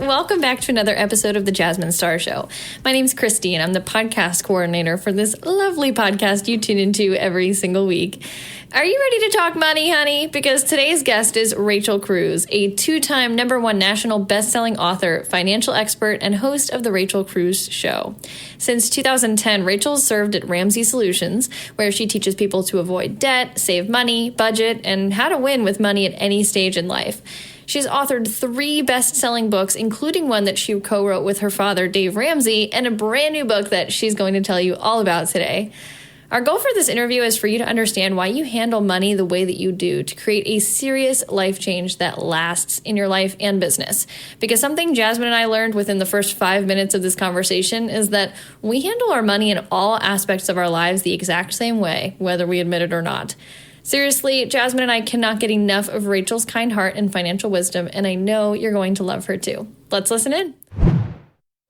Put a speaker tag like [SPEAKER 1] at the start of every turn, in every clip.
[SPEAKER 1] Welcome back to another episode of the Jasmine Star Show. My name's Christy, and I'm the podcast coordinator for this lovely podcast you tune into every single week. Are you ready to talk money, honey? Because today's guest is Rachel Cruze, a two-time #1 national best-selling author, financial expert, and host of The Rachel Cruze Show. Since 2010, Rachel's served at Ramsey Solutions, where she teaches people to avoid debt, save money, budget, and how to win with money at any stage in life. She's authored 3 best-selling books, including one that she co-wrote with her father, Dave Ramsey, and a brand new book that she's going to tell you all about today. Our goal for this interview is for you to understand why you handle money the way that you do to create a serious life change that lasts in your life and business. Because something Jasmine and I learned within the first 5 minutes of this conversation is that we handle our money in all aspects of our lives the exact same way, whether we admit it or not. Seriously, Jasmine and I cannot get enough of Rachel's kind heart and financial wisdom, and I know you're going to love her too. Let's listen in.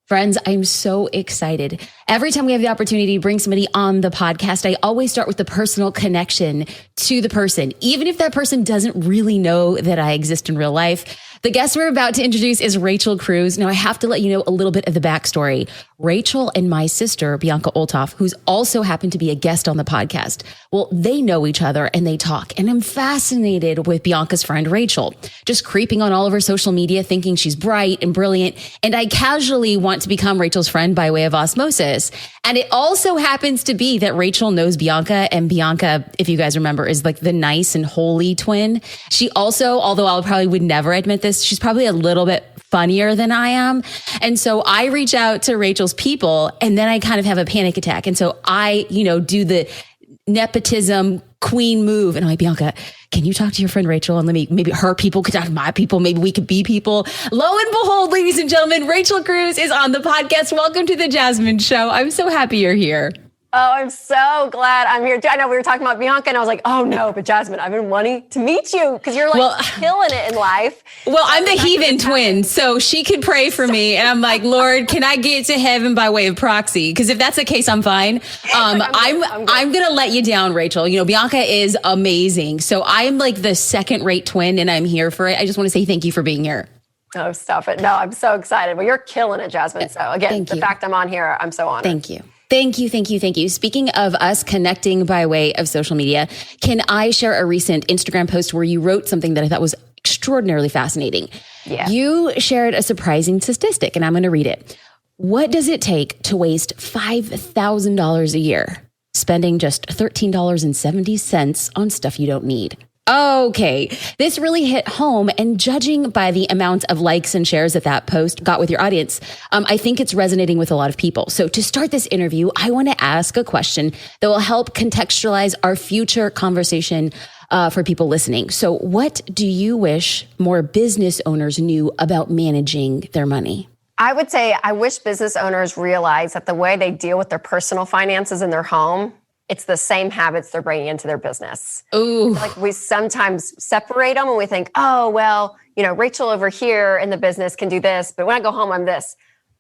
[SPEAKER 2] Friends, I'm so excited. Every time we have the opportunity to bring somebody on the podcast, I always start with the personal connection to the person, even if that person doesn't really know that I exist in real life. The guest we're about to introduce is Rachel Cruze. Now, I have to let you know a little bit of the backstory. Rachel and my sister, Bianca Olthoff, who's also happened to be a guest on the podcast, well, they know each other and they talk. And I'm fascinated with Bianca's friend, Rachel, just creeping on all of her social media, thinking she's bright and brilliant. And I casually want to become Rachel's friend by way of osmosis. And it also happens to be that Rachel knows Bianca, and Bianca, if you guys remember, is like the nice and holy twin. She also, although I probably would never admit this, she's probably a little bit funnier than I am. And so I reach out to Rachel's people, and then I kind of have a panic attack. And so I, do the nepotism queen move. And I'm like, Bianca, can you talk to your friend Rachel? And maybe her people could talk to my people. Maybe we could be people. Lo and behold, ladies and gentlemen, Rachel Cruze is on the podcast. Welcome to the Jasmine Show. I'm so happy you're here.
[SPEAKER 3] Oh, I'm so glad I'm here. I know we were talking about Bianca, and I was like, oh no, but Jasmine, I've been wanting to meet you because you're killing it in life.
[SPEAKER 2] Well, I'm the heathen twin, so she could pray for me. And I'm like, Lord, can I get to heaven by way of proxy? Because if that's the case, I'm fine. I'm going to let you down, Rachel. Bianca is amazing. So I'm like the second-rate twin, and I'm here for it. I just want to say thank you for being here.
[SPEAKER 3] Oh, stop it. No, I'm so excited. Well, you're killing it, Jasmine. So again, the fact I'm on here, I'm so honored.
[SPEAKER 2] Thank you. Thank you. Speaking of us connecting by way of social media, can I share a recent Instagram post where you wrote something that I thought was extraordinarily fascinating?
[SPEAKER 3] Yeah.
[SPEAKER 2] You shared a surprising statistic, and I'm going to read it. What does it take to waste $5,000 a year, spending just $13.70 on stuff you don't need? Okay, this really hit home, and judging by the amount of likes and shares that post got with your audience, I think it's resonating with a lot of people. So to start this interview, I want to ask a question that will help contextualize our future conversation for people listening. So what do you wish more business owners knew about managing their money?
[SPEAKER 3] I would say I wish business owners realize that the way they deal with their personal finances in their home, it's the same habits they're bringing into their business.
[SPEAKER 2] Ooh.
[SPEAKER 3] Like we sometimes separate them and we think, oh, well, Rachel over here in the business can do this, but when I go home, I'm this.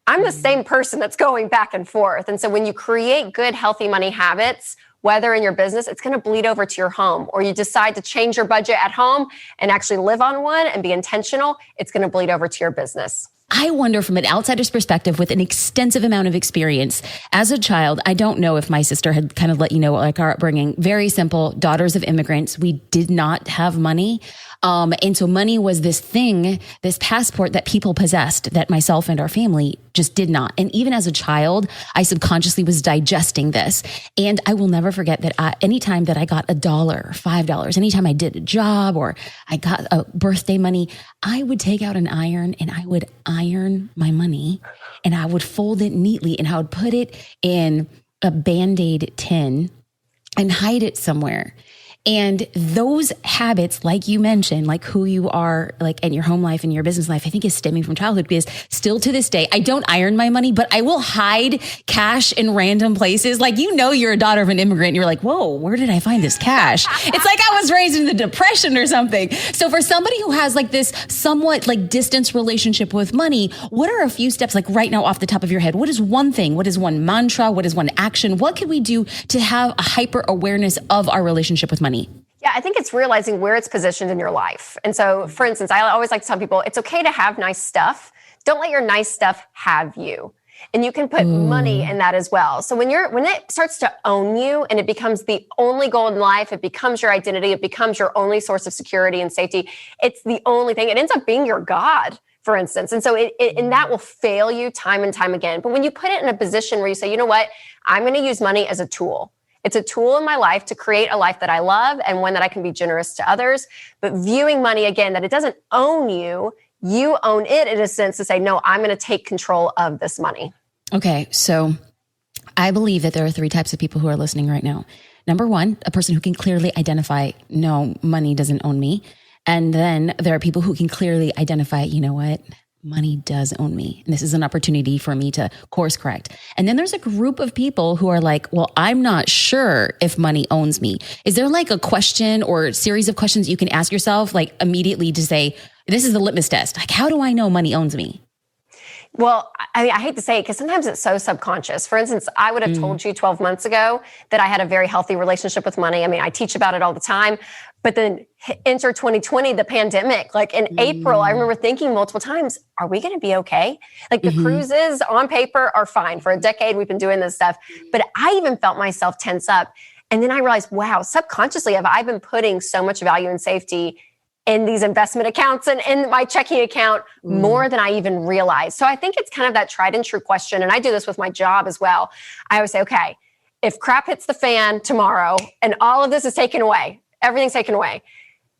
[SPEAKER 3] I'm the same person that's going back and forth. And so when you create good, healthy money habits, whether in your business, it's going to bleed over to your home, or you decide to change your budget at home and actually live on one and be intentional, it's going to bleed over to your business.
[SPEAKER 2] I wonder from an outsider's perspective with an extensive amount of experience as a child, I don't know if my sister had kind of let you know, like our upbringing, very simple, daughters of immigrants. We did not have money. And so money was this thing, this passport that people possessed that myself and our family just did not. And even as a child, I subconsciously was digesting this. And I will never forget that anytime that I got $1, $5, anytime I did a job or I got a birthday money, I would take out an iron and I would iron my money and I would fold it neatly and I would put it in a Band-Aid tin and hide it somewhere. And those habits, like you mentioned, like who you are, like in your home life and your business life, I think is stemming from childhood, because still to this day, I don't iron my money, but I will hide cash in random places. Like, you're a daughter of an immigrant. And you're like, whoa, where did I find this cash? It's like I was raised in the Depression or something. So for somebody who has like this somewhat like distance relationship with money, what are a few steps, like right now off the top of your head? What is one thing? What is one mantra? What is one action? What can we do to have a hyper awareness of our relationship with money?
[SPEAKER 3] Yeah, I think it's realizing where it's positioned in your life. And so, for instance, I always like to tell people it's okay to have nice stuff. Don't let your nice stuff have you. And you can put money in that as well. So when it starts to own you and it becomes the only goal in life, it becomes your identity, it becomes your only source of security and safety. It's the only thing. It ends up being your God, for instance. And so and that will fail you time and time again. But when you put it in a position where you say, you know what, I'm going to use money as a tool. It's a tool in my life to create a life that I love and one that I can be generous to others. But viewing money again, that it doesn't own you, you own it in a sense to say, no, I'm going to take control of this money.
[SPEAKER 2] Okay. So I believe that there are 3 types of people who are listening right now. Number 1, a person who can clearly identify, no, money doesn't own me. And then there are people who can clearly identify, you know what? Money does own me. And this is an opportunity for me to course correct. And then there's a group of people who are like, well, I'm not sure if money owns me. Is there like a question or a series of questions you can ask yourself, like immediately to say, this is the litmus test. Like, how do I know money owns me?
[SPEAKER 3] Well, I mean, I hate to say it because sometimes it's so subconscious. For instance, I would have told you 12 months ago that I had a very healthy relationship with money. I mean, I teach about it all the time. But then enter 2020, the pandemic, like in April, I remember thinking multiple times, are we going to be okay? Like the cruises on paper are fine. For a decade, we've been doing this stuff. But I even felt myself tense up. And then I realized, wow, subconsciously, I've been putting so much value and safety in these investment accounts and in my checking account more than I even realized. So I think it's kind of that tried and true question. And I do this with my job as well. I always say, okay, if crap hits the fan tomorrow and all of this is taken away, everything's taken away,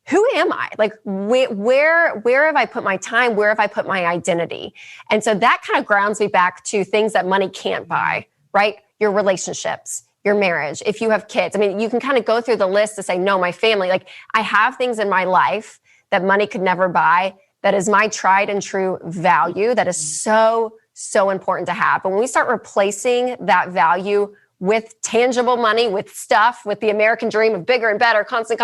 [SPEAKER 3] who am I? Like where have I put my time? Where have I put my identity? And so that kind of grounds me back to things that money can't buy, right? Your relationships, your marriage, if you have kids. I mean, you can kind of go through the list to say, no, my family, like I have things in my life that money could never buy. That is my tried and true value. That is so, so important to have. But when we start replacing that value with tangible money, with stuff, with the American dream of bigger and better, constant,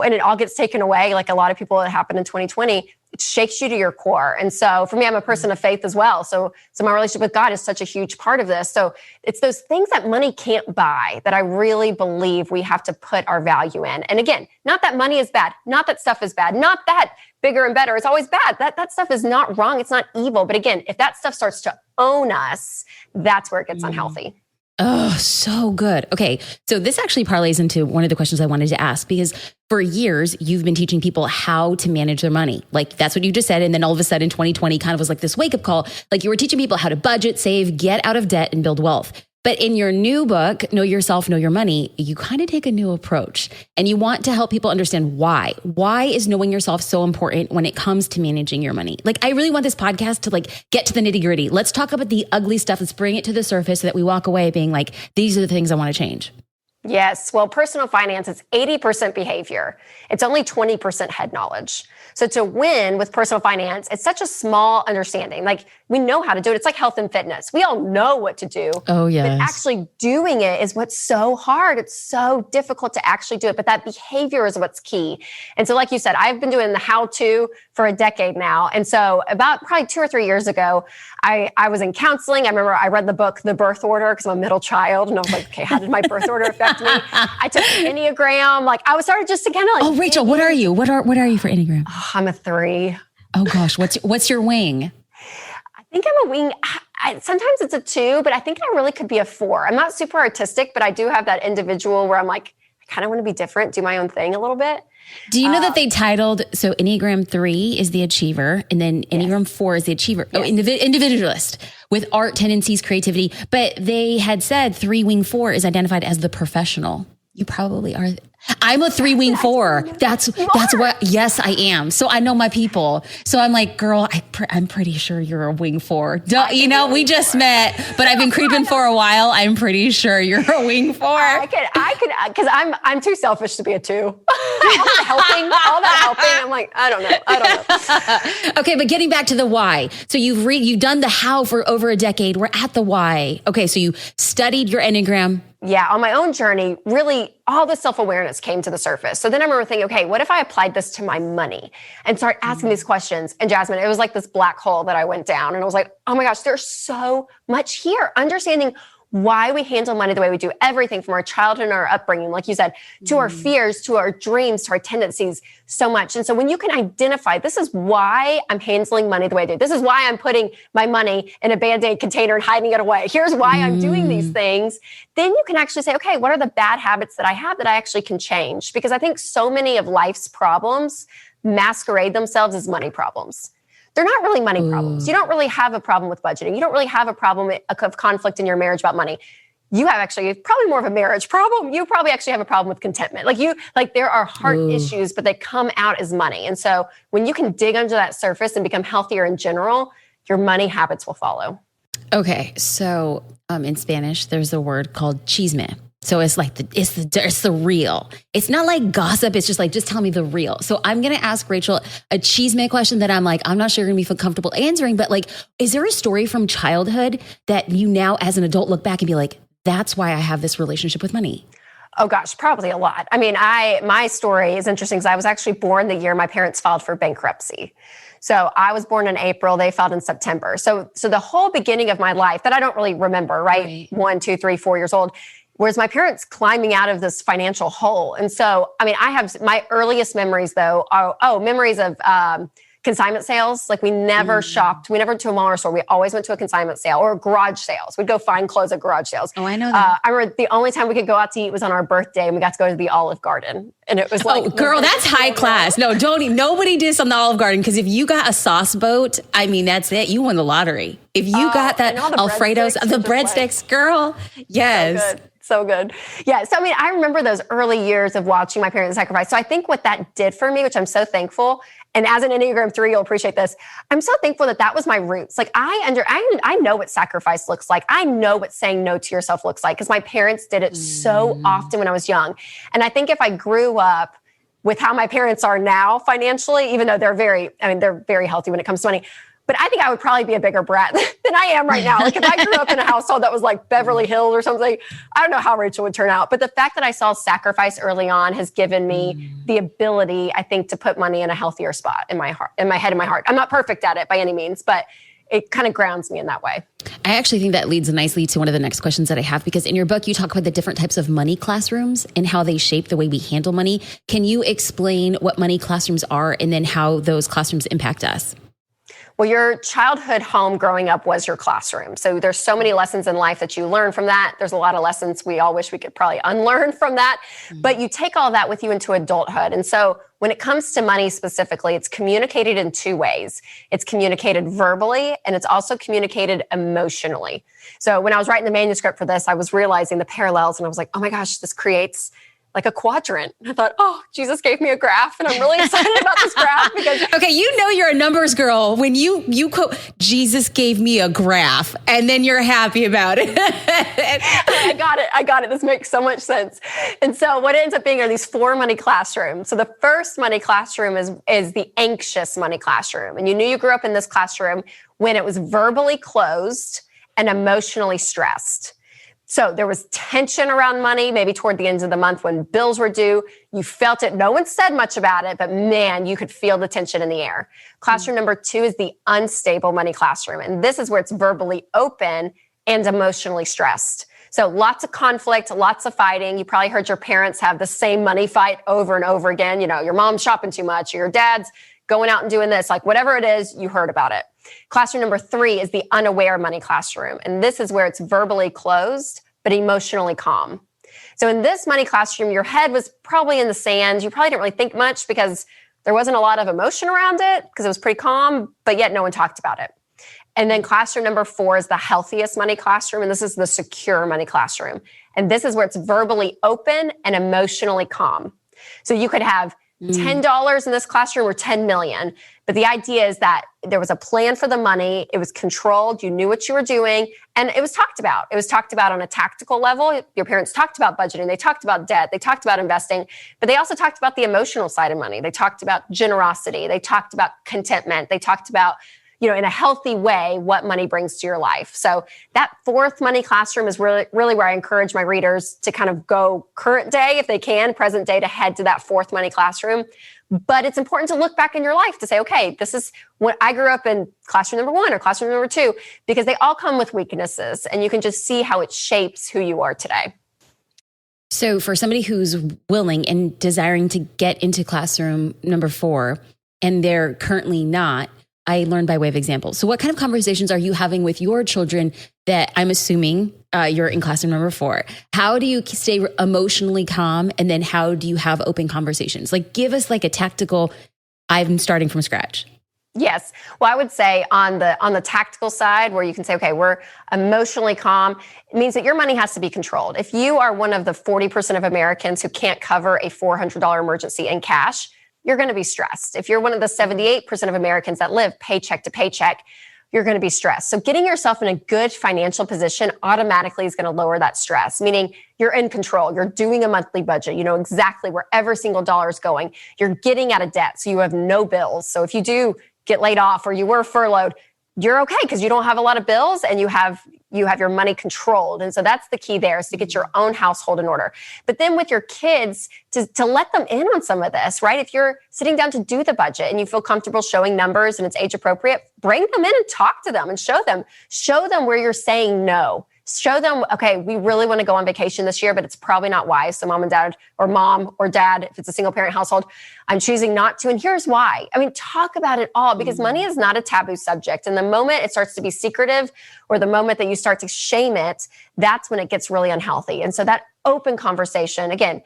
[SPEAKER 3] and it all gets taken away, like a lot of people that happened in 2020, it shakes you to your core. And so for me, I'm a person of faith as well. So my relationship with God is such a huge part of this. So it's those things that money can't buy that I really believe we have to put our value in. And again, not that money is bad, not that stuff is bad, not that bigger and better. It's always bad. That stuff is not wrong. It's not evil. But again, if that stuff starts to own us, that's where it gets unhealthy.
[SPEAKER 2] Oh, so good. Okay. So this actually parlays into one of the questions I wanted to ask, because for years you've been teaching people how to manage their money. Like that's what you just said. And then all of a sudden 2020 kind of was like this wake up call. Like you were teaching people how to budget, save, get out of debt and build wealth. But in your new book, Know Yourself, Know Your Money, you kind of take a new approach and you want to help people understand why. Why is knowing yourself so important when it comes to managing your money? Like, I really want this podcast to like get to the nitty gritty. Let's talk about the ugly stuff. Let's bring it to the surface so that we walk away being like, these are the things I want to change.
[SPEAKER 3] Yes. Well, personal finance is 80% behavior. It's only 20% head knowledge. So to win with personal finance, it's such a small understanding. Like we know how to do it. It's like health and fitness. We all know what to do.
[SPEAKER 2] Oh, yes.
[SPEAKER 3] But actually doing it is what's so hard. It's so difficult to actually do it. But that behavior is what's key. And so like you said, I've been doing the how-to for a decade now. And so about probably 2 or 3 years ago, I was in counseling. I remember I read the book, The Birth Order, because I'm a middle child. And I was like, okay, how did my birth order affect me? I took the Enneagram. Like I was started just to kind of like.
[SPEAKER 2] Oh, Rachel, what are you? What are you for Enneagram?
[SPEAKER 3] Oh, I'm a 3.
[SPEAKER 2] Oh gosh. What's your wing?
[SPEAKER 3] I think I'm a wing. Sometimes it's a 2, but I think I really could be a 4. I'm not super artistic, but I do have that individual where I'm like, I kind of want to be different, do my own thing a little bit.
[SPEAKER 2] Do you know that they titled, so Enneagram 3 is the achiever, and then Enneagram 4 is the achiever, individualist with art, tendencies, creativity. But they had said 3 wing 4 is identified as the professional. You probably are. I'm a 3 wing 4. That's what, yes, I am. So I know my people. So I'm like, girl, I'm pretty sure you're a wing 4. You know, we just met, but I've been creeping for a while. I'm pretty sure you're a wing 4.
[SPEAKER 3] I could, because I'm too selfish to be a 2. all that helping. I'm like, I don't know.
[SPEAKER 2] Okay. But getting back to the why. So you've done the how for over a decade. We're at the why. Okay. So you studied your Enneagram.
[SPEAKER 3] Yeah, on my own journey, really all the self-awareness came to the surface. So then I remember thinking, okay, what if I applied this to my money and start asking these questions? And Jasmine, it was like this black hole that I went down and I was like, oh my gosh, there's so much here. Understanding why we handle money the way we do, everything from our childhood and our upbringing, like you said, to our fears, to our dreams, to our tendencies, so much. And so when you can identify, this is why I'm handling money the way I do. This is why I'm putting my money in a Band-Aid container and hiding it away. Here's why I'm doing these things. Then you can actually say, okay, what are the bad habits that I have that I actually can change? Because I think so many of life's problems masquerade themselves as money problems. They're not really money problems. You don't really have a problem with budgeting. You don't really have a problem of conflict in your marriage about money. You have actually probably more of a marriage problem. You probably actually have a problem with contentment. Like there are heart issues, but they come out as money. And so when you can dig under that surface and become healthier in general, your money habits will follow.
[SPEAKER 2] Okay. So in Spanish, there's a word called chisme. So it's like it's the real. It's not like gossip. It's just like, just tell me the real. So I'm going to ask Rachel a chisme question that I'm not sure you're going to be comfortable answering, but like, is there a story from childhood that you now as an adult look back and be like, that's why I have this relationship with money?
[SPEAKER 3] Oh gosh, probably a lot. I mean, my story is interesting because I was actually born the year my parents filed for bankruptcy. So I was born in April, they filed in September. So the whole beginning of my life that I don't really remember, right? 1, 2, 3, 4 years old. Whereas my parents climbing out of this financial hole. And so, I mean, I have my earliest memories though are, memories of consignment sales. Like we never shopped. We never went to a mall or store. We always went to a consignment sale or garage sales. We'd go find clothes at garage sales.
[SPEAKER 2] Oh, I know that.
[SPEAKER 3] I remember the only time we could go out to eat was on our birthday and we got to go to the Olive Garden. And it was like,
[SPEAKER 2] oh, girl, that's high class. No, nobody did this on the Olive Garden. Cause if you got a sauce boat, I mean, that's it. You won the lottery. If you got that Alfredo's, the breadsticks, girl. Yes.
[SPEAKER 3] So good. Yeah. So, I mean, I remember those early years of watching my parents sacrifice. So I think what that did for me, which I'm so thankful, and as an Enneagram 3, you'll appreciate this. I'm so thankful that was my roots. Like I know what sacrifice looks like. I know what saying no to yourself looks like because my parents did it so often when I was young. And I think if I grew up with how my parents are now financially, even though they're very healthy when it comes to money, but I think I would probably be a bigger brat than I am right now. Like if I grew up in a household that was like Beverly Hills or something, I don't know how Rachel would turn out. But the fact that I saw sacrifice early on has given me the ability, I think, to put money in a healthier spot in my heart, in my head and my heart. I'm not perfect at it by any means, but it kind of grounds me in that way.
[SPEAKER 2] I actually think that leads nicely to one of the next questions that I have, because in your book, you talk about the different types of money classrooms and how they shape the way we handle money. Can you explain what money classrooms are and then how those classrooms impact us?
[SPEAKER 3] Well, your childhood home growing up was your classroom. So there's so many lessons in life that you learn from that. There's a lot of lessons we all wish we could probably unlearn from that. But you take all that with you into adulthood. And so when it comes to money specifically, it's communicated in two ways. It's communicated verbally and it's also communicated emotionally. So when I was writing the manuscript for this, I was realizing the parallels and I was like, oh my gosh, this creates like a quadrant. I thought, oh, Jesus gave me a graph and I'm really excited about this graph because
[SPEAKER 2] okay, you know you're a numbers girl when you quote Jesus gave me a graph and then you're happy about it.
[SPEAKER 3] I got it. This makes so much sense. And so what ends up being are these 4 money classrooms. So the first money classroom is the anxious money classroom. And you knew you grew up in this classroom when it was verbally closed and emotionally stressed. So there was tension around money, maybe toward the end of the month when bills were due. You felt it. No one said much about it, but man, you could feel the tension in the air. Classroom number 2 is the unstable money classroom. And this is where it's verbally open and emotionally stressed. So lots of conflict, lots of fighting. You probably heard your parents have the same money fight over and over again. You know, your mom's shopping too much, or your dad's going out and doing this, like whatever it is, you heard about it. Classroom number 3 is the unaware money classroom. And this is where it's verbally closed, but emotionally calm. So in this money classroom, your head was probably in the sand. You probably didn't really think much because there wasn't a lot of emotion around it because it was pretty calm, but yet no one talked about it. And then classroom number 4 is the healthiest money classroom. And this is the secure money classroom. And this is where it's verbally open and emotionally calm. So you could have $10 in this classroom or 10 million. But the idea is that there was a plan for the money. It was controlled. You knew what you were doing. And it was talked about. It was talked about on a tactical level. Your parents talked about budgeting. They talked about debt. They talked about investing. But they also talked about the emotional side of money. They talked about generosity. They talked about contentment. They talked about, you know, in a healthy way, what money brings to your life. So that 4th money classroom is really where I encourage my readers to kind of go current day, if they can, present day, to head to that 4th money classroom. But it's important to look back in your life to say, okay, this is when I grew up in classroom number 1 or classroom number 2, because they all come with weaknesses, and you can just see how it shapes who you are today.
[SPEAKER 2] So for somebody who's willing and desiring to get into classroom number 4, and they're currently not, I learned by way of example. So what kind of conversations are you having with your children that I'm assuming you're in classroom number 4? How do you stay emotionally calm? And then how do you have open conversations? Like, give us like a tactical, I'm starting from scratch.
[SPEAKER 3] Yes. Well, I would say on the tactical side, where you can say, okay, we're emotionally calm, it means that your money has to be controlled. If you are one of the 40% of Americans who can't cover a $400 emergency in cash, you're going to be stressed. If you're one of the 78% of Americans that live paycheck to paycheck, you're going to be stressed. So getting yourself in a good financial position automatically is going to lower that stress, meaning you're in control. You're doing a monthly budget. You know exactly where every single dollar is going. You're getting out of debt, so you have no bills. So if you do get laid off or you were furloughed, you're okay because you don't have a lot of bills and you have your money controlled. And so that's the key there, is to get your own household in order. But then with your kids, to let them in on some of this, right? If you're sitting down to do the budget and you feel comfortable showing numbers and it's age appropriate, bring them in and talk to them and show them where you're saying no. Show them, okay, we really want to go on vacation this year, but it's probably not wise. So mom and dad, or mom or dad, if it's a single parent household, I'm choosing not to. And here's why. I mean, talk about it all, because money is not a taboo subject. And the moment it starts to be secretive, or the moment that you start to shame it, that's when it gets really unhealthy. And so that open conversation, again,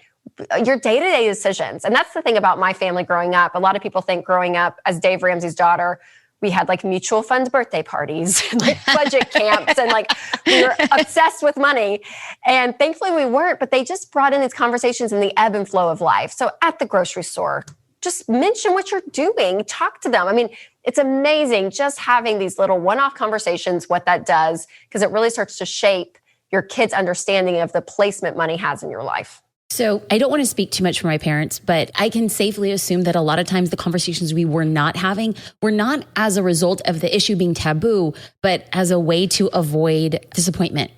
[SPEAKER 3] your day-to-day decisions. And that's the thing about my family growing up. A lot of people think growing up as Dave Ramsey's daughter, we had like mutual funds birthday parties, like budget camps, and like we were obsessed with money. And thankfully we weren't, but they just brought in these conversations in the ebb and flow of life. So at the grocery store, just mention what you're doing, talk to them. I mean, it's amazing just having these little one-off conversations, what that does, because it really starts to shape your kids' understanding of the placement money has in your life.
[SPEAKER 2] So I don't want to speak too much for my parents, but I can safely assume that a lot of times the conversations we were not having were not as a result of the issue being taboo, but as a way to avoid disappointment.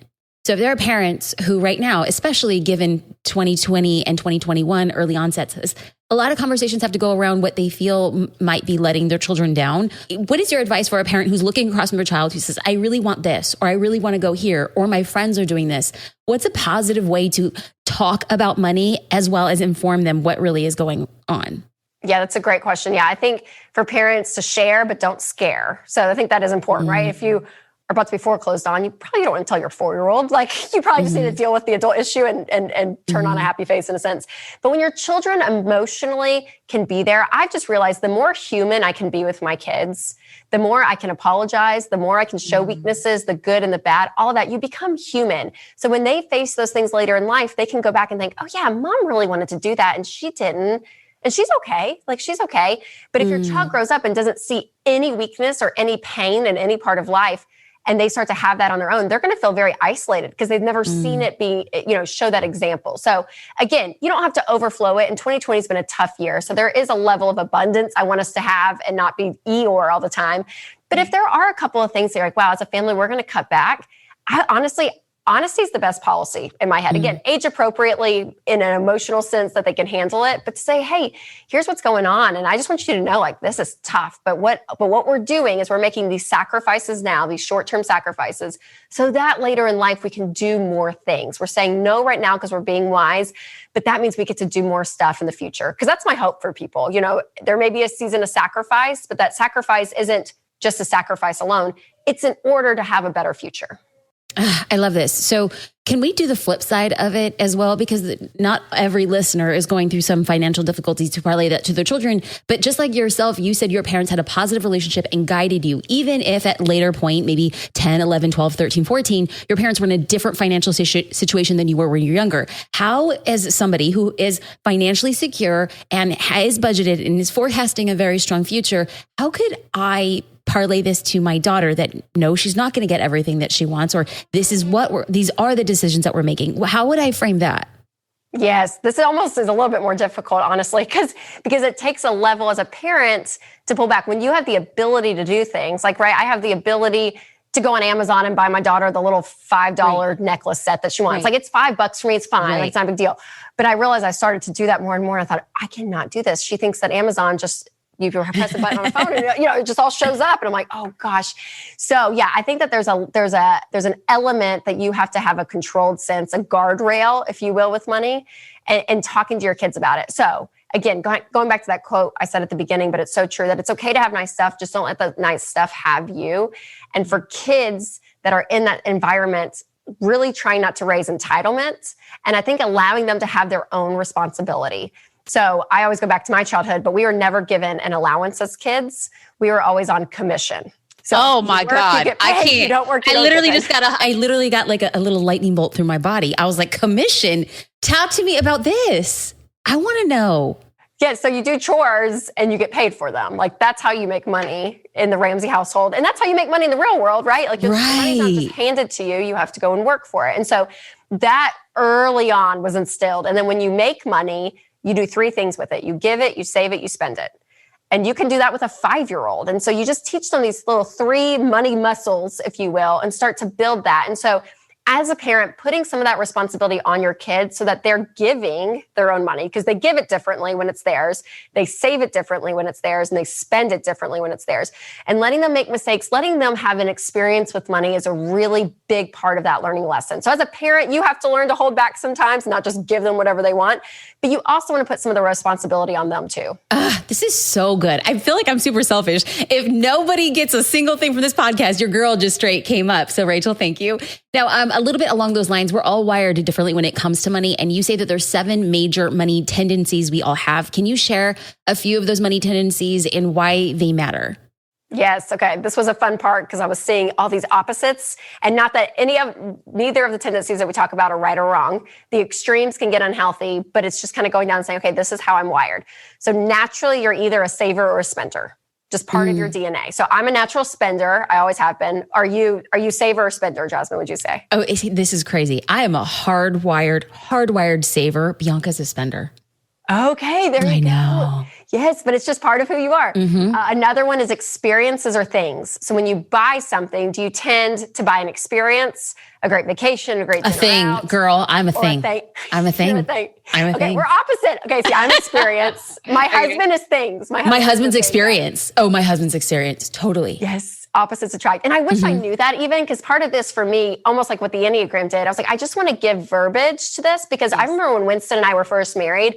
[SPEAKER 2] So if there are parents who right now, especially given 2020 and 2021 early onsets, a lot of conversations have to go around what they feel might be letting their children down. What is your advice for a parent who's looking across from their child who says, I really want this, or I really want to go here, or my friends are doing this? What's a positive way to talk about money as well as inform them what really is going on?
[SPEAKER 3] Yeah, that's a great question. Yeah, I think for parents to share, but don't scare. So I think that is important, right? If you are about to be foreclosed on, you probably don't want to tell your 4-year-old. Like, you probably just need to deal with the adult issue and turn on a happy face in a sense. But when your children emotionally can be there, I've just realized the more human I can be with my kids, the more I can apologize, the more I can show weaknesses, the good and the bad, all of that, you become human. So when they face those things later in life, they can go back and think, oh yeah, mom really wanted to do that and she didn't. And she's okay. Like, she's okay. But if your child grows up and doesn't see any weakness or any pain in any part of life, and they start to have that on their own, they're going to feel very isolated because they've never seen it be, show that example. So again, you don't have to overflow it. And 2020 has been a tough year. So there is a level of abundance I want us to have and not be Eeyore all the time. But if there are a couple of things that you're like, wow, as a family, we're going to cut back. Honesty is the best policy in my head. Again, age appropriately in an emotional sense that they can handle it, but to say, hey, here's what's going on. And I just want you to know, like, this is tough. But what we're doing is we're making these sacrifices now, these short-term sacrifices, so that later in life we can do more things. We're saying no right now because we're being wise, but that means we get to do more stuff in the future. Because that's my hope for people. There may be a season of sacrifice, but that sacrifice isn't just a sacrifice alone. It's in order to have a better future.
[SPEAKER 2] I love this. So can we do the flip side of it as well? Because not every listener is going through some financial difficulties to parlay that to their children. But just like yourself, you said your parents had a positive relationship and guided you, even if at later point, maybe 10, 11, 12, 13, 14, your parents were in a different financial situation than you were when you were younger. How, as somebody who is financially secure and has budgeted and is forecasting a very strong future, how could I parlay this to my daughter that no, she's not going to get everything that she wants, or these are the decisions that we're making? How would I frame that?
[SPEAKER 3] Yes, this almost is a little bit more difficult, honestly, because it takes a level as a parent to pull back. When you have the ability to do things, like, right, I have the ability to go on Amazon and buy my daughter the little $5 necklace set that she wants. Like, it's $5 for me. It's fine. Like, it's not a big deal. But I realized I started to do that more and more. I thought, I cannot do this. She thinks that Amazon just, you press a button on a phone and, it just all shows up. And I'm like, oh gosh. So yeah, I think that there's an element that you have to have a controlled sense, a guardrail, if you will, with money and talking to your kids about it. So again, going back to that quote I said at the beginning, but it's so true that it's okay to have nice stuff. Just don't let the nice stuff have you. And for kids that are in that environment, really trying not to raise entitlement. And I think allowing them to have their own responsibility. So I always go back to my childhood, but we were never given an allowance as kids. We were always on commission. So
[SPEAKER 2] oh my God,
[SPEAKER 3] I can't. You don't work,
[SPEAKER 2] I literally got like a little lightning bolt through my body. I was like, commission? Talk to me about this. I want to know.
[SPEAKER 3] Yeah, so you do chores and you get paid for them. Like, that's how you make money in the Ramsey household. And that's how you make money in the real world, right? Like, the money's not just handed to you. You have to go and work for it. And so that early on was instilled. And then when you make money, you do 3 things with it. You give it, you save it, you spend it. And you can do that with a 5-year-old. And so you just teach them these little 3 money muscles, if you will, and start to build that. And so as a parent, putting some of that responsibility on your kids so that they're giving their own money, because they give it differently when it's theirs, they save it differently when it's theirs, and they spend it differently when it's theirs. And letting them make mistakes, letting them have an experience with money is a really big part of that learning lesson. So as a parent, you have to learn to hold back sometimes, not just give them whatever they want, but you also want to put some of the responsibility on them too.
[SPEAKER 2] This is so good. I feel like I'm super selfish. If nobody gets a single thing from this podcast, your girl just straight came up. So Rachel, thank you. Now, a little bit along those lines, we're all wired differently when it comes to money. And you say that there's 7 major money tendencies we all have. Can you share a few of those money tendencies and why they matter?
[SPEAKER 3] Yes. Okay. This was a fun part because I was seeing all these opposites, and not that neither of the tendencies that we talk about are right or wrong. The extremes can get unhealthy, but it's just kind of going down and saying, okay, this is how I'm wired. So naturally, you're either a saver or a spender, just part of your DNA. So I'm a natural spender. I always have been. Are you saver or spender, Jasmine, would you say?
[SPEAKER 2] Oh, this is crazy. I am a hardwired saver. Bianca's a spender.
[SPEAKER 3] Okay, there you go.
[SPEAKER 2] I know.
[SPEAKER 3] Yes, but it's just part of who you are. Another one is experiences or things. So when you buy something, do you tend to buy an experience, a great vacation, a great dinner
[SPEAKER 2] thing,
[SPEAKER 3] out,
[SPEAKER 2] girl? I'm a thing. I'm a thing.
[SPEAKER 3] You're a thing.
[SPEAKER 2] I'm a
[SPEAKER 3] okay,
[SPEAKER 2] thing.
[SPEAKER 3] we're opposite. Okay, see, I'm experience. My husband is things.
[SPEAKER 2] My husband's experience. Oh, my husband's experience. Totally.
[SPEAKER 3] Yes. Opposites attract. And I wish I knew that even, because part of this for me, almost like what the Enneagram did, I was like, I just want to give verbiage to this, because I remember when Winston and I were first married,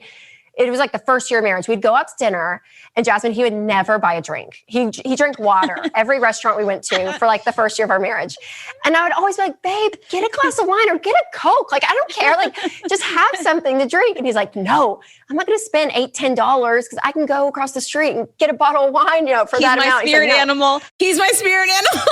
[SPEAKER 3] it was like the first year of marriage. We'd go out to dinner, and Jasmine, he would never buy a drink. He drank water every restaurant we went to for like the first year of our marriage. And I would always be like, babe, get a glass of wine or get a Coke. Like, I don't care. Like, just have something to drink. And he's like, no, I'm not going to spend $8, $10 because I can go across the street and get a bottle of wine, for that amount.
[SPEAKER 2] He's my spirit animal. He's my spirit animal.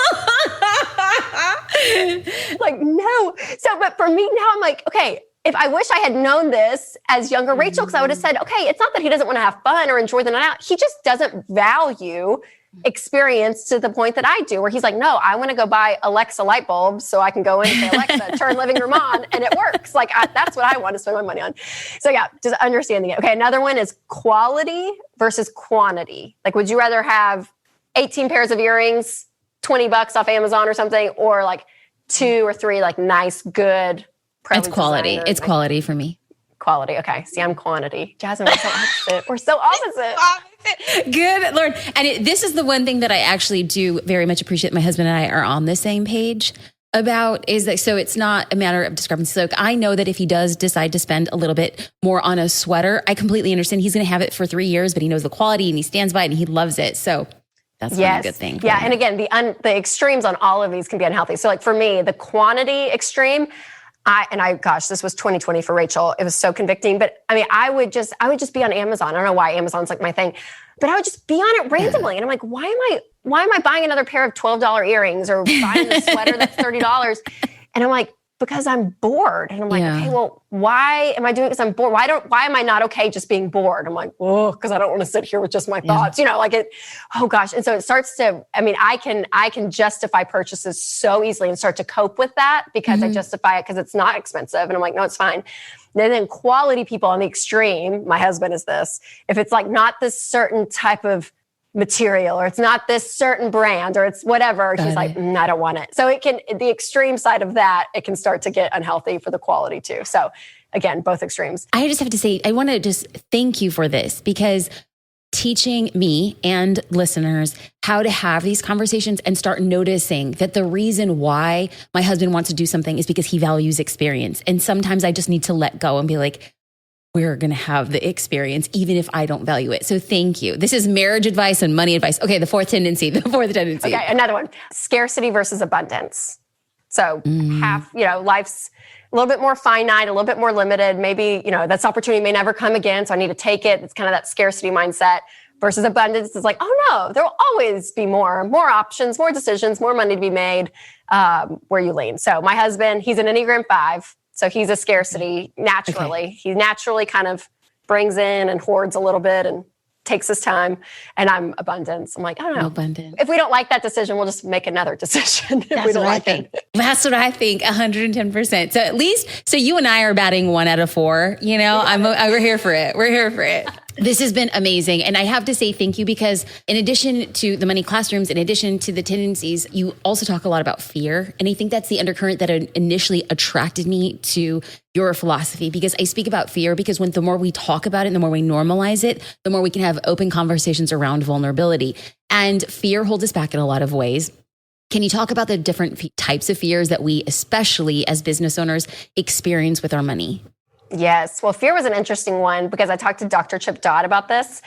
[SPEAKER 3] Like, no. So, but for me now, I'm like, okay, if I wish I had known this as younger Rachel, because I would have said, okay, it's not that he doesn't want to have fun or enjoy the night out. He just doesn't value experience to the point that I do, where he's like, no, I want to go buy Alexa light bulbs so I can go in and say, Alexa, turn living room on, and it works. Like, that's what I want to spend my money on. So yeah, just understanding it. Okay, another one is quality versus quantity. Like, would you rather have 18 pairs of earrings, $20 off Amazon or something, or like 2 or 3 like nice, good,
[SPEAKER 2] it's quality. It's quality for me.
[SPEAKER 3] Quality. Okay. See, I'm quantity. Jasmine, we're so opposite. We're so opposite.
[SPEAKER 2] Good Lord. And this is the one thing that I actually do very much appreciate. My husband and I are on the same page about, is that, so it's not a matter of discrepancy. So I know that if he does decide to spend a little bit more on a sweater, I completely understand he's going to have it for 3 years, but he knows the quality and he stands by it and he loves it. So that's a good thing.
[SPEAKER 3] Yeah. And again, the extremes on all of these can be unhealthy. So like for me, the quantity extreme, gosh, this was 2020 for Rachel. It was so convicting. But I mean, I would just be on Amazon. I don't know why Amazon's like my thing, but I would just be on it randomly. Yeah. And I'm like, why am I buying another pair of $12 earrings or buying a sweater that's $30? And I'm like, because I'm bored. And I'm like, okay, well, why am I doing it? Because I'm bored. Why am I not okay just being bored? I'm like, oh, because I don't want to sit here with just my thoughts, oh gosh. And so it starts to, I can justify purchases so easily and start to cope with that because I justify it because it's not expensive. And I'm like, no, it's fine. And then quality people on the extreme, my husband is this, if it's like not this certain type of material, or it's not this certain brand, or it's whatever. She's like, I don't want it. So the extreme side of that, it can start to get unhealthy for the quality too. So again, both extremes.
[SPEAKER 2] I just have to say, I want to just thank you for this, because teaching me and listeners how to have these conversations and start noticing that the reason why my husband wants to do something is because he values experience. And sometimes I just need to let go and be like, we're going to have the experience, even if I don't value it. So thank you. This is marriage advice and money advice. Okay, the fourth tendency.
[SPEAKER 3] Okay, another one, scarcity versus abundance. So life's a little bit more finite, a little bit more limited. Maybe, this opportunity may never come again, so I need to take it. It's kind of that scarcity mindset versus abundance is like, oh no, there will always be more options, more decisions, more money to be made, where you lean. So my husband, he's an Enneagram 5. So he's a scarcity naturally. Okay. He naturally kind of brings in and hoards a little bit and takes his time. And I'm abundance. I'm like, I don't know.
[SPEAKER 2] Abundant.
[SPEAKER 3] If we don't like that decision, we'll just make another decision. If we don't like it.
[SPEAKER 2] That's what I think. 110%. So at least, so you and I are batting 1 out of 4. We're here for it. We're here for it. This has been amazing. And I have to say thank you, because in addition to the money classrooms, in addition to the tendencies, you also talk a lot about fear. And I think that's the undercurrent that initially attracted me to your philosophy, because I speak about fear because the more we talk about it, the more we normalize it, the more we can have open conversations around vulnerability. And fear holds us back in a lot of ways. Can you talk about the different types of fears that we, especially as business owners, experience with our money?
[SPEAKER 3] Yes. Well, fear was an interesting one because I talked to Dr. Chip Dodd about this,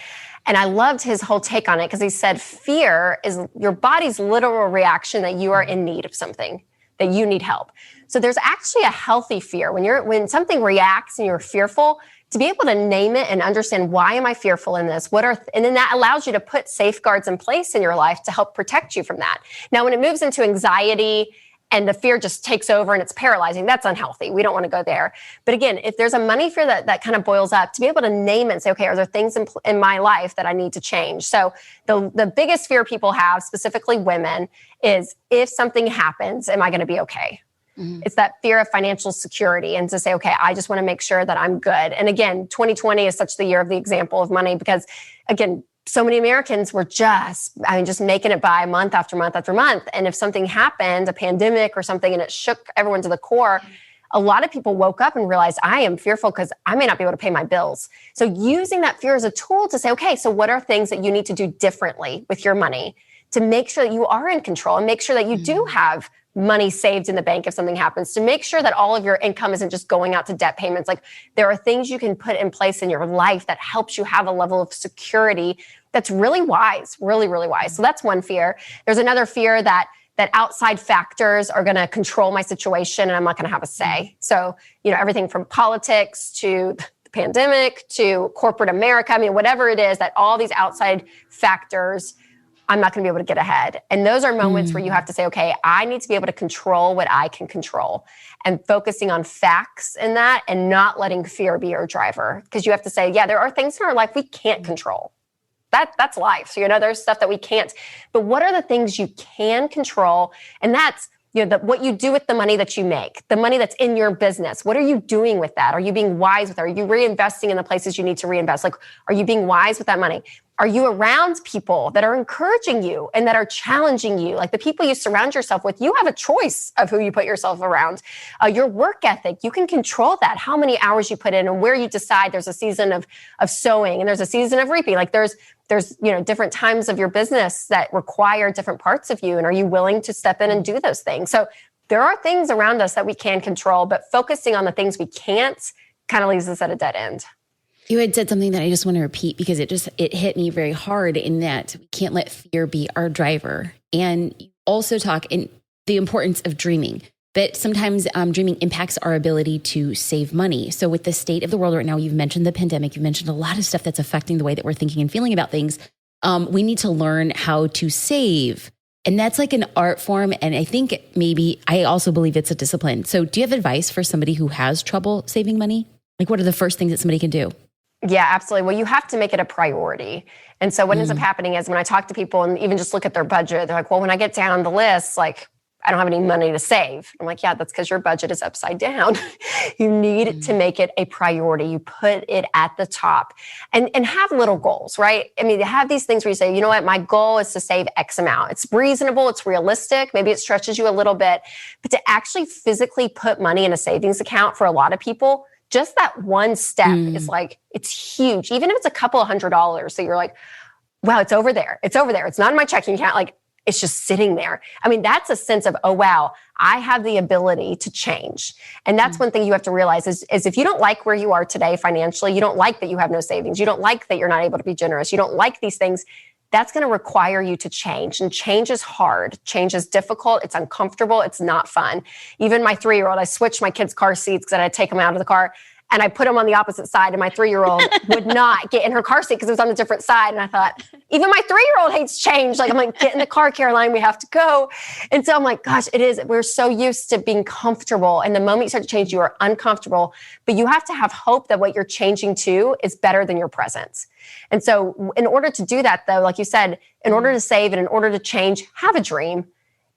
[SPEAKER 3] and I loved his whole take on it, because he said fear is your body's literal reaction that you are in need of something, that you need help. So there's actually a healthy fear. When something reacts and you're fearful, to be able to name it and understand, why am I fearful in this? And then that allows you to put safeguards in place in your life to help protect you from that. Now, when it moves into anxiety and the fear just takes over and it's paralyzing, that's unhealthy. We don't want to go there. But again, if there's a money fear that kind of boils up, to be able to name it and say, okay, are there things in my life that I need to change? So the biggest fear people have, specifically women, is if something happens, am I going to be okay? Mm-hmm. It's that fear of financial security, and to say, okay, I just want to make sure that I'm good. And again, 2020 is such the year of the example of money, because again, so many Americans were just making it by month after month after month. And if something happened, a pandemic or something, and it shook everyone to the core, a lot of people woke up and realized, I am fearful because I may not be able to pay my bills. So using that fear as a tool to say, okay, so what are things that you need to do differently with your money to make sure that you are in control, and make sure that you do have money saved in the bank if something happens, to make sure that all of your income isn't just going out to debt payments. Like, there are things you can put in place in your life that helps you have a level of security that's really wise, really, really wise. So that's one fear. There's another fear that outside factors are going to control my situation and I'm not going to have a say. So, everything from politics to the pandemic to corporate America, whatever it is, that all these outside factors, I'm not going to be able to get ahead. And those are moments where you have to say, okay, I need to be able to control what I can control, and focusing on facts in that and not letting fear be your driver. Because you have to say, yeah, there are things in our life we can't control. That's life. So, there's stuff that we can't, but what are the things you can control? And that's, what you do with the money that you make, the money that's in your business. What are you doing with that? Are you being wise with it? Are you reinvesting in the places you need to reinvest? Like, are you being wise with that money? Are you around people that are encouraging you and that are challenging you? Like, the people you surround yourself with, you have a choice of who you put yourself around. Your work ethic, you can control that, how many hours you put in, and where you decide there's a season of sowing and there's a season of reaping. Like, there's different times of your business that require different parts of you. And are you willing to step in and do those things? So there are things around us that we can control, but focusing on the things we can't kind of leaves us at a dead end.
[SPEAKER 2] You had said something that I just want to repeat, because it hit me very hard, in that we can't let fear be our driver. And you also talk in the importance of dreaming, but sometimes dreaming impacts our ability to save money. So with the state of the world right now, you've mentioned the pandemic, you've mentioned a lot of stuff that's affecting the way that we're thinking and feeling about things. We need to learn how to save. And that's like an art form. And I also believe it's a discipline. So do you have advice for somebody who has trouble saving money? Like, what are the first things that somebody can do?
[SPEAKER 3] Yeah, absolutely. Well, you have to make it a priority. And so what ends up happening is, when I talk to people and even just look at their budget, they're like, well, when I get down the list, like, I don't have any money to save. I'm like, yeah, that's because your budget is upside down. You need to make it a priority. You put it at the top and have little goals, right? I mean, have these things where you say, you know what, my goal is to save X amount. It's reasonable. It's realistic. Maybe it stretches you a little bit, but to actually physically put money in a savings account for a lot of people, just that one step is like, it's huge. Even if it's a couple of $100s, so you're like, wow, it's over there. It's over there. It's not in my checking account. Like, it's just sitting there. I mean, that's a sense of, oh, wow, I have the ability to change. And that's one thing you have to realize is if you don't like where you are today financially, you don't like that you have no savings, you don't like that you're not able to be generous, you don't like these things, that's going to require you to change. And change is hard. Change is difficult. It's uncomfortable. It's not fun. Even my 3-year-old, I switched my kids' car seats because I'd take them out of the car. And I put them on the opposite side, and my 3-year-old would not get in her car seat because it was on the different side. And I thought, even my 3-year-old hates change. Like, I'm like, get in the car, Caroline, we have to go. And so I'm like, gosh, it is. We're so used to being comfortable. And the moment you start to change, you are uncomfortable. But you have to have hope that what you're changing to is better than your present. And so in order to do that, though, like you said, in order to save and in order to change, have a dream.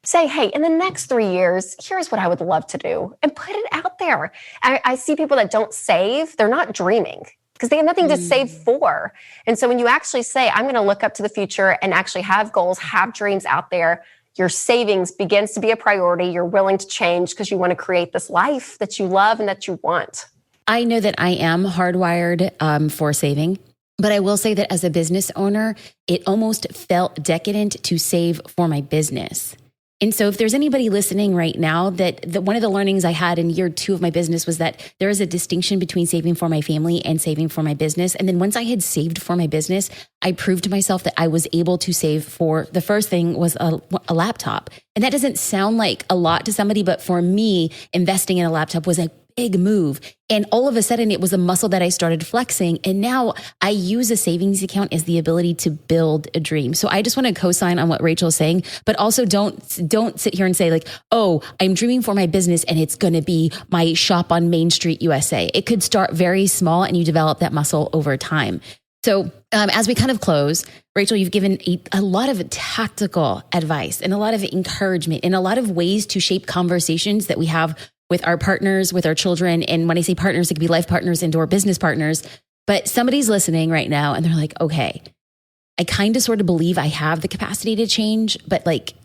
[SPEAKER 3] Say, hey, in the next 3 years, here's what I would love to do, and put it out there. I see people that don't save, they're not dreaming because they have nothing to save for. And so when you actually say, I'm going to look up to the future and actually have goals, have dreams out there, your savings begins to be a priority. You're willing to change because you want to create this life that you love and that you want.
[SPEAKER 2] I know that I am hardwired for saving. But I will say that as a business owner, it almost felt decadent to save for my business. And so if there's anybody listening right now, that one of the learnings I had in year 2 of my business was that there is a distinction between saving for my family and saving for my business. And then once I had saved for my business, I proved to myself that I was able to save for, the first thing was a laptop. And that doesn't sound like a lot to somebody, but for me, investing in a laptop was a big move. And all of a sudden it was a muscle that I started flexing. And now I use a savings account as the ability to build a dream. So I just want to co-sign on what Rachel is saying, but also don't sit here and say like, oh, I'm dreaming for my business and it's going to be my shop on Main Street, USA. It could start very small and you develop that muscle over time. So as we kind of close, Rachel, you've given a lot of tactical advice and a lot of encouragement and a lot of ways to shape conversations that we have with our partners, with our children. And when I say partners, it could be life partners and or business partners. But somebody's listening right now and they're like, okay, I kind of sort of believe I have the capacity to change, but like,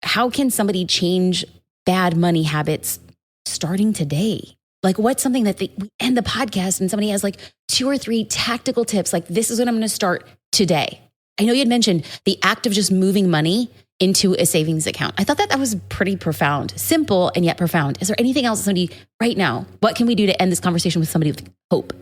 [SPEAKER 2] how can somebody change bad money habits starting today? Like, what's something that we end the podcast and somebody has like 2 or 3 tactical tips, like this is what I'm going to start today. I know you had mentioned the act of just moving money into a savings account. I thought that was pretty profound, simple and yet profound. Is there anything else, somebody right now? What can we do to end this conversation with somebody with hope?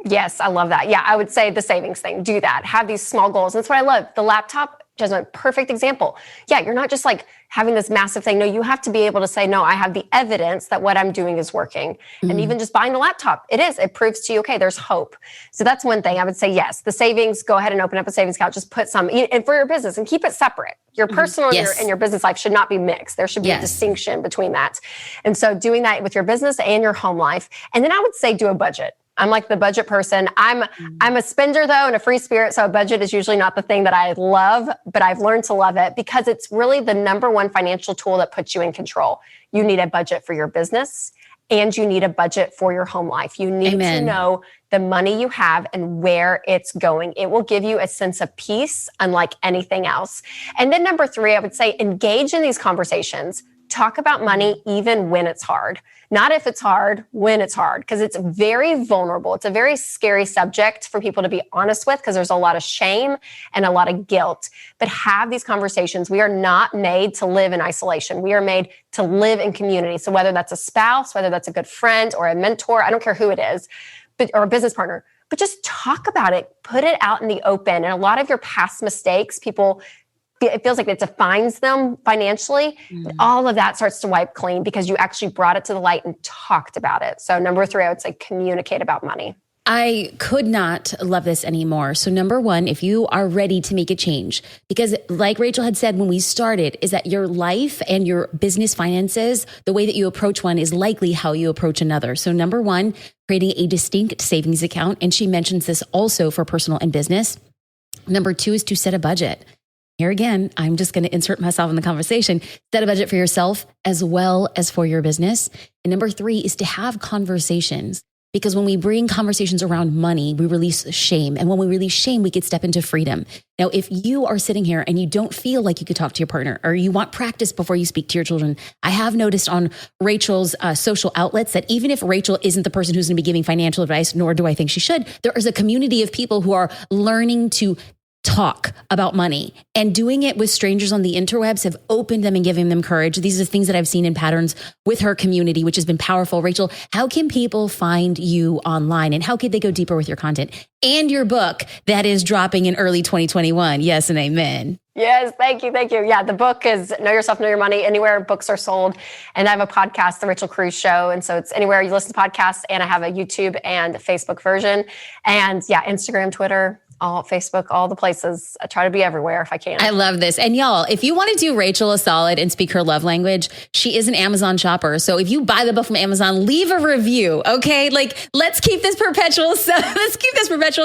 [SPEAKER 3] Yes, I love that. Yeah, I would say the savings thing, do that. Have these small goals. That's what I love. The laptop is a perfect example. Yeah, you're not just like having this massive thing. No, you have to be able to say, no, I have the evidence that what I'm doing is working. Mm-hmm. And even just buying a laptop, it proves to you, okay, there's hope. So that's one thing I would say, yes, the savings, go ahead and open up a savings account, just put some, and for your business and keep it separate. Your personal and your business life should not be mixed. There should be a distinction between that. And so doing that with your business and your home life. And then I would say do a budget. I'm like the budget person. I'm a spender though, and a free spirit. So a budget is usually not the thing that I love, but I've learned to love it because it's really the number one financial tool that puts you in control. You need a budget for your business and you need a budget for your home life. You need to know the money you have and where it's going. It will give you a sense of peace unlike anything else. And then number 3, I would say engage in these conversations. Talk about money even when it's hard. Not if it's hard, when it's hard, because it's very vulnerable. It's a very scary subject for people to be honest with because there's a lot of shame and a lot of guilt. But have these conversations. We are not made to live in isolation. We are made to live in community. So whether that's a spouse, whether that's a good friend or a mentor, I don't care who it is, or a business partner, but just talk about it. Put it out in the open. And a lot of your past mistakes, it feels like it defines them financially. All of that starts to wipe clean because you actually brought it to the light and talked about it. So number 3, I would say communicate about money.
[SPEAKER 2] I could not love this anymore. So number 1, if you are ready to make a change, because like Rachel had said when we started, is that your life and your business finances, the way that you approach one is likely how you approach another. So number 1, creating a distinct savings account. And she mentions this also for personal and business. Number 2 is to set a budget. Here again, I'm just going to insert myself in the conversation. Set a budget for yourself as well as for your business. And number 3 is to have conversations. Because when we bring conversations around money, we release shame. And when we release shame, we could step into freedom. Now, if you are sitting here and you don't feel like you could talk to your partner, or you want practice before you speak to your children, I have noticed on Rachel's social outlets that even if Rachel isn't the person who's going to be giving financial advice, nor do I think she should, there is a community of people who are learning to talk about money, and doing it with strangers on the interwebs have opened them and given them courage. These are things that I've seen in patterns with her community, which has been powerful. Rachel, how can people find you online, and how could they go deeper with your content and your book that is dropping in early 2021? Yes and amen.
[SPEAKER 3] Yes, thank you. Thank you. Yeah, the book is Know Yourself, Know Your Money, anywhere books are sold. And I have a podcast, The Rachel Cruze Show. And so it's anywhere you listen to podcasts. And I have a YouTube and Facebook version. And yeah, Instagram, Twitter, all Facebook, all the places. I try to be everywhere if I can.
[SPEAKER 2] I love this. And y'all, if you want to do Rachel a solid and speak her love language, she is an Amazon shopper. So if you buy the book from Amazon, leave a review. Okay. Like, let's keep this perpetual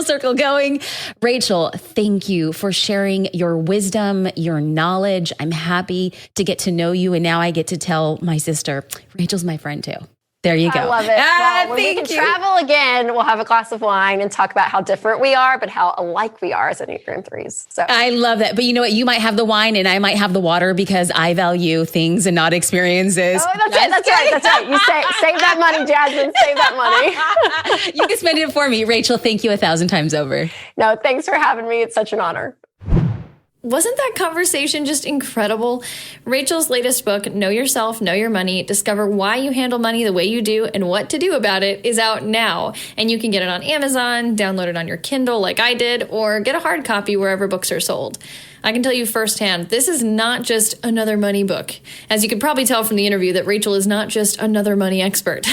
[SPEAKER 2] circle going. Rachel, thank you for sharing your wisdom, your knowledge. I'm happy to get to know you. And now I get to tell my sister, Rachel's my friend too. There you go.
[SPEAKER 3] I love it. Well, when we can travel again, we'll have a glass of wine and talk about how different we are, but how alike we are as Enneagram 3s. So
[SPEAKER 2] I love that. But you know what? You might have the wine and I might have the water, because I value things and not experiences.
[SPEAKER 3] Oh, that's right. You save that money, Jasmine. Save that money.
[SPEAKER 2] You can spend it for me. Rachel, thank you 1,000 times over.
[SPEAKER 3] No, thanks for having me. It's such an honor.
[SPEAKER 1] Wasn't that conversation just incredible? Rachel's latest book, Know Yourself, Know Your Money, Discover Why You Handle Money the Way You Do and What to Do About It, is out now. And you can get it on Amazon, download it on your Kindle like I did, or get a hard copy wherever books are sold. I can tell you firsthand, this is not just another money book. As you could probably tell from the interview, that Rachel is not just another money expert.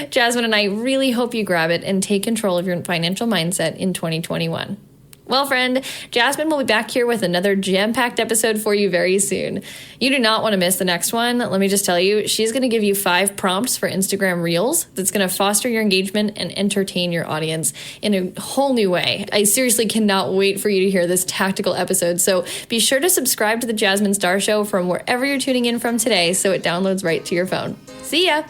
[SPEAKER 1] Jasmine and I really hope you grab it and take control of your financial mindset in 2021. Well, friend, Jasmine will be back here with another jam-packed episode for you very soon. You do not want to miss the next one. Let me just tell you, she's going to give you 5 prompts for Instagram Reels that's going to foster your engagement and entertain your audience in a whole new way. I seriously cannot wait for you to hear this tactical episode. So be sure to subscribe to the Jasmine Star Show from wherever you're tuning in from today so it downloads right to your phone. See ya!